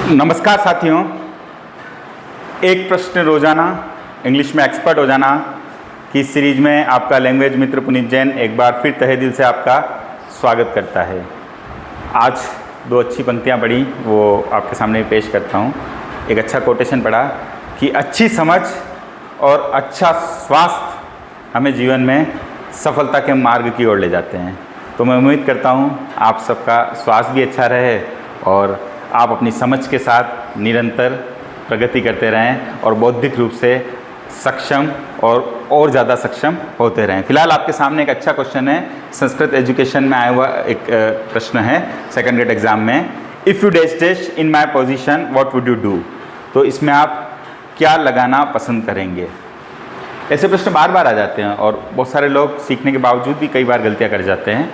नमस्कार साथियों, एक प्रश्न रोजाना इंग्लिश में एक्सपर्ट हो जाना की सीरीज में आपका लैंग्वेज मित्र पुनीत जैन एक बार फिर तहे दिल से आपका स्वागत करता है। आज दो अच्छी पंक्तियां पढ़ी, वो आपके सामने पेश करता हूं। एक अच्छा कोटेशन पढ़ा कि अच्छी समझ और अच्छा स्वास्थ्य हमें जीवन में सफलता के मार्ग की ओर ले जाते हैं। तो मैं उम्मीद करता हूं आप सबका स्वास्थ्य भी अच्छा रहे और आप अपनी समझ के साथ निरंतर प्रगति करते रहें और बौद्धिक रूप से सक्षम और ज़्यादा सक्षम होते रहें। फिलहाल आपके सामने एक अच्छा क्वेश्चन है, संस्कृत एजुकेशन में आया हुआ एक प्रश्न है सेकंड ग्रेड एग्जाम में। If you dash dash in my position what would you do. तो इसमें आप क्या लगाना पसंद करेंगे। ऐसे प्रश्न बार बार आ जाते हैं और बहुत सारे लोग सीखने के बावजूद भी कई बार गलतियाँ कर जाते हैं।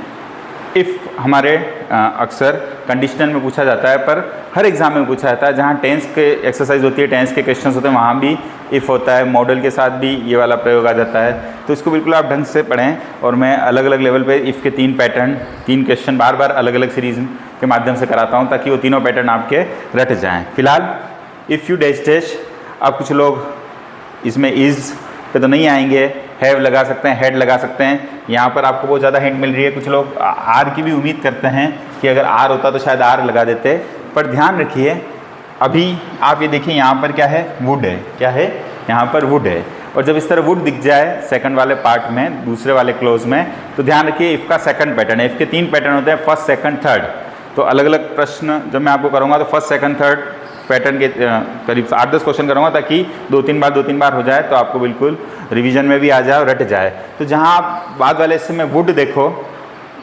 इफ़ हमारे अक्सर कंडीशनल में पूछा जाता है, पर हर एग्ज़ाम में पूछा जाता है। जहाँ टेंस के एक्सरसाइज होती है, टेंस के क्वेश्चंस होते हैं, वहाँ भी इफ़ होता है। मॉडल के साथ भी ये वाला प्रयोग आ जाता है। तो इसको बिल्कुल आप ढंग से पढ़ें। और मैं अलग अलग लेवल पे इफ़ के 3 पैटर्न, 3 क्वेश्चन बार बार अलग अलग सीरीज़ के माध्यम से कराता हूँ, ताकि वो तीनों पैटर्न आपके रट जाएँ। फिलहाल इफ़ यू डैश डैश, अब कुछ लोग इसमें इज़ पे तो नहीं आएंगे, हैव लगा सकते हैं, हैड लगा सकते हैं। यहाँ पर आपको बहुत ज़्यादा हिंट मिल रही है। कुछ लोग आर की भी उम्मीद करते हैं कि अगर आर होता तो शायद आर लगा देते, पर ध्यान रखिए अभी आप ये देखिए यहाँ पर क्या है, वुड है। क्या है यहाँ पर, वुड है। और जब इस तरह वुड दिख जाए सेकंड वाले पार्ट में, दूसरे वाले क्लोज में, तो ध्यान रखिए इफ़ का सेकंड पैटर्न है। इफ़ के 3 पैटर्न होते हैं, फर्स्ट सेकंड थर्ड। तो अलग अलग प्रश्न जब मैं आपको करूँगा तो फर्स्ट सेकंड थर्ड पैटर्न के करीब 8-10 क्वेश्चन करूँगा, ताकि 2-3 बार हो जाए तो आपको बिल्कुल रिवीजन में भी आ जाए और रट जाए। तो जहाँ आप बाद वाले हिस्से में वुड देखो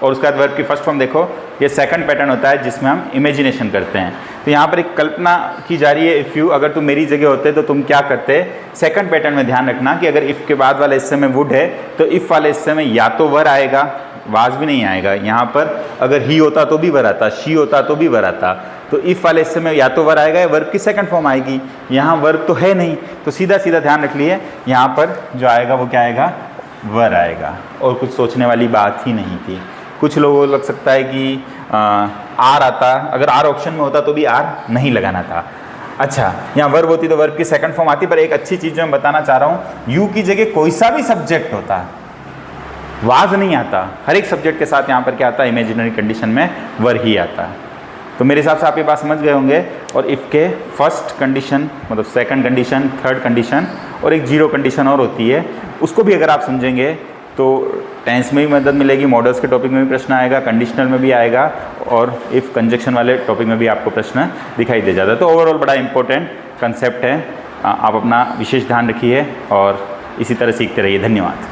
और उसके बाद वर्ब की फर्स्ट फॉर्म देखो, ये सेकंड पैटर्न होता है जिसमें हम इमेजिनेशन करते हैं। तो यहाँ पर एक कल्पना की जा रही है, इफ़ यू, अगर तुम मेरी जगह होते तो तुम क्या करते। सेकंड पैटर्न में ध्यान रखना कि अगर इफ़ के बाद वाले हिस्से में वुड है तो इफ़ वाले हिस्से में या तो वर आएगा, वाज भी नहीं आएगा। यहाँ पर अगर ही होता तो भी वर आता, शी होता तो भी वर आता। तो इफ़ वाले हिस्से में या तो वर आएगा या वर्ब की सेकंड फॉर्म आएगी। यहाँ वर्ब तो है नहीं, तो सीधा सीधा ध्यान रख लिए यहाँ पर जो आएगा वो क्या आएगा, वर आएगा। और कुछ सोचने वाली बात ही नहीं थी। कुछ लोगों को लग सकता है कि आर आता, अगर आर ऑप्शन में होता तो भी आर नहीं लगाना था। अच्छा, यहाँ वर्ब होती तो वर्ब की सेकंड फॉर्म आती। पर एक अच्छी चीज़ जो मैं बताना चाह रहा हूँ, यू की जगह कोई सा भी सब्जेक्ट होता, वाज नहीं आता। हर एक सब्जेक्ट के साथ यहाँ पर क्या आता है, इमेजिनरी कंडीशन में वर ही आता है। तो मेरे हिसाब से आप ये बात समझ गए होंगे। और इफ़ के फर्स्ट कंडीशन मतलब सेकंड कंडीशन, थर्ड कंडीशन और एक जीरो कंडीशन और होती है, उसको भी अगर आप समझेंगे तो टेंस में भी मदद मिलेगी, मॉडल्स के टॉपिक में भी प्रश्न आएगा, कंडीशनल में भी आएगा और इफ़ कंजक्शन वाले टॉपिक में भी आपको प्रश्न दिखाई दे जाता है। तो ओवरऑल बड़ा इंपॉर्टेंट कंसेप्ट है। आप अपना विशेष ध्यान रखिए और इसी तरह सीखते रहिए। धन्यवाद।